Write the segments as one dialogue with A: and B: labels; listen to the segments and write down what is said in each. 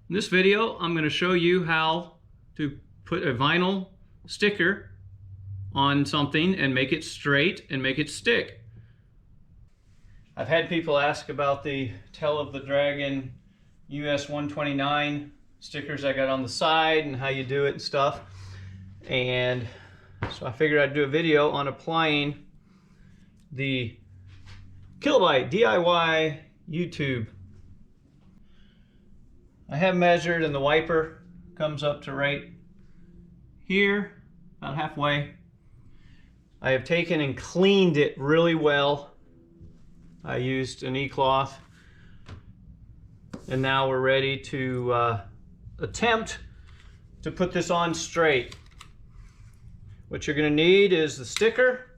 A: In this video, I'm going to show you how to put a vinyl sticker on something and make it straight and make it stick. I've had people ask about the Tail of the Dragon US 129 stickers I got on the side and how you do it and stuff. And so I figured I'd do a video on applying the Kilobyte DIY YouTube. I have measured and the wiper comes up to right here, about halfway. I have taken and cleaned it really well. I used an e-cloth. And now we're ready to attempt to put this on straight. What you're going to need is the sticker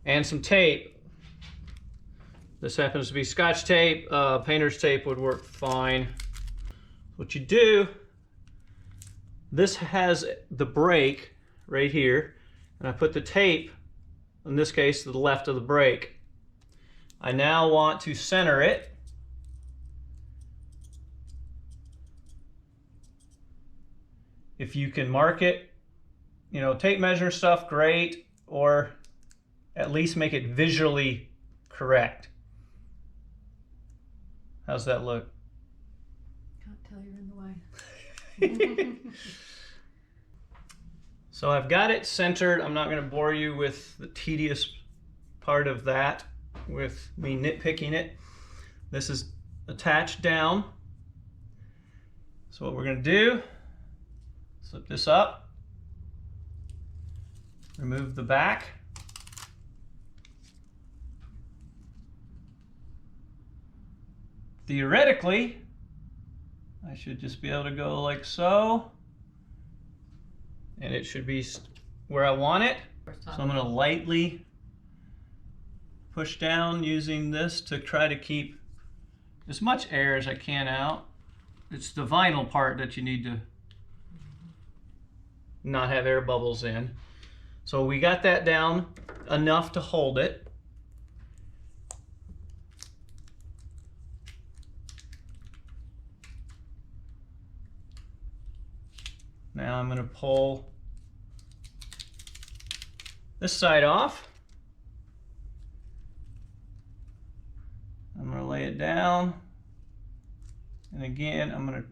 A: and some tape. This happens to be Scotch tape. Painter's tape would work fine. What you do, this has the break right here, and I put the tape, in this case, to the left of the break. I now want to center it. If you can mark it, you know, tape measure stuff, great, or at least make it visually correct. How's that look?
B: Can't tell you're in the way.
A: So I've got it centered. I'm not going to bore you with the tedious part of that, with me nitpicking it. This is attached down. So what we're going to do, slip this up, remove the back. Theoretically, I should just be able to go like so, and it should be where I want it. So I'm going to lightly push down using this to try to keep as much air as I can out. It's the vinyl part that you need to not have air bubbles in. So we got that down enough to hold it. Now I'm going to pull this side off. I'm going to lay it down. And again, I'm going to,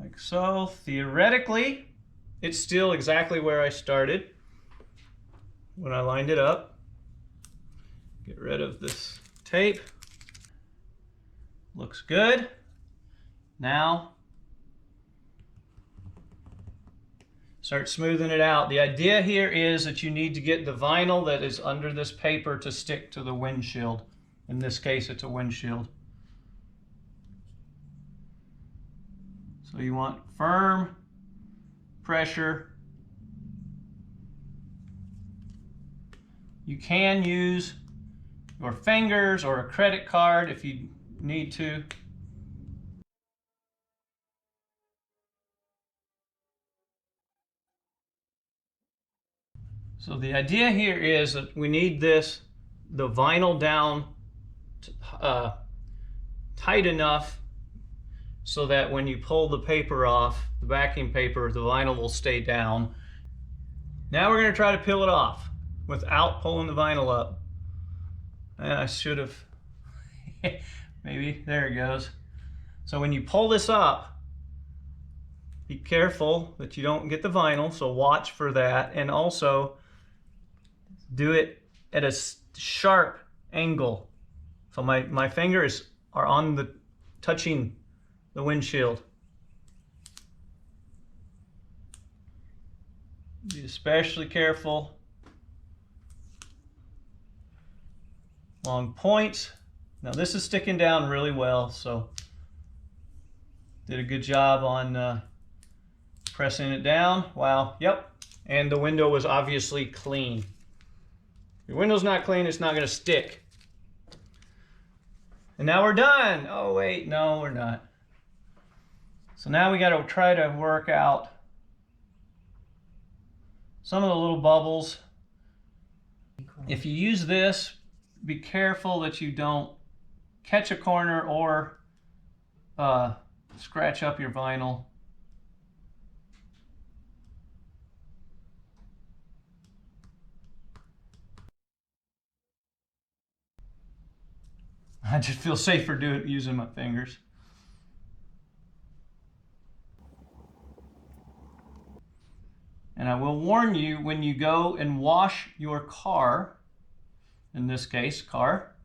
A: like so. Theoretically, it's still exactly where I started when I lined it up. Get rid of this tape. Looks good. Now, start smoothing it out. The idea here is that you need to get the vinyl that is under this paper to stick to the windshield. In this case, it's a windshield. So you want firm pressure. You can use your fingers or a credit card if you need to. So the idea here is that we need the vinyl down tight enough so that when you pull the paper off, the backing paper, the vinyl will stay down. Now we're going to try to peel it off without pulling the vinyl up. And I should have, maybe, there it goes. So when you pull this up, be careful that you don't get the vinyl, so watch for that, and also do it at a sharp angle. So my fingers are on the touching the windshield. Be especially careful. Long points. Now this is sticking down really well, so did a good job on pressing it down. Wow, yep. And the window was obviously clean. If your window's not clean, it's not going to stick. And now we're done. Oh wait, no, we're not. So now we got to try to work out some of the little bubbles. If you use this, be careful that you don't catch a corner or scratch up your vinyl. I just feel safer using my fingers. And I will warn you, when you go and wash your car, in this case, car,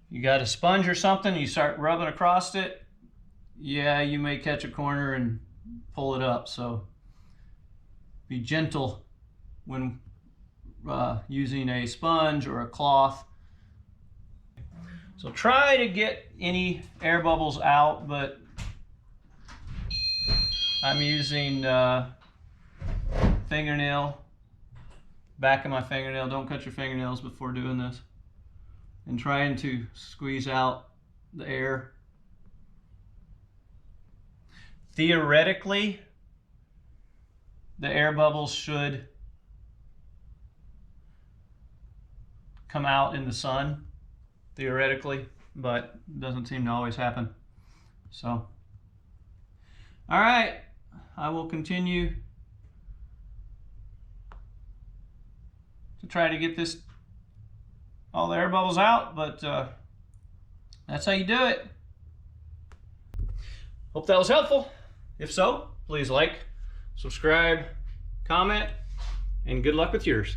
A: you got a sponge or something, you start rubbing across it, yeah, you may catch a corner and pull it up. So be gentle when using a sponge or a cloth. So try to get any air bubbles out, but I'm using fingernail, back of my fingernail. Don't cut your fingernails before doing this. And trying to squeeze out the air. Theoretically, the air bubbles should come out in the sun, theoretically, but it doesn't seem to always happen. So, all right, I will continue to try to get all the air bubbles out, but that's how you do it. Hope that was helpful. If so, please like, subscribe, comment, and good luck with yours.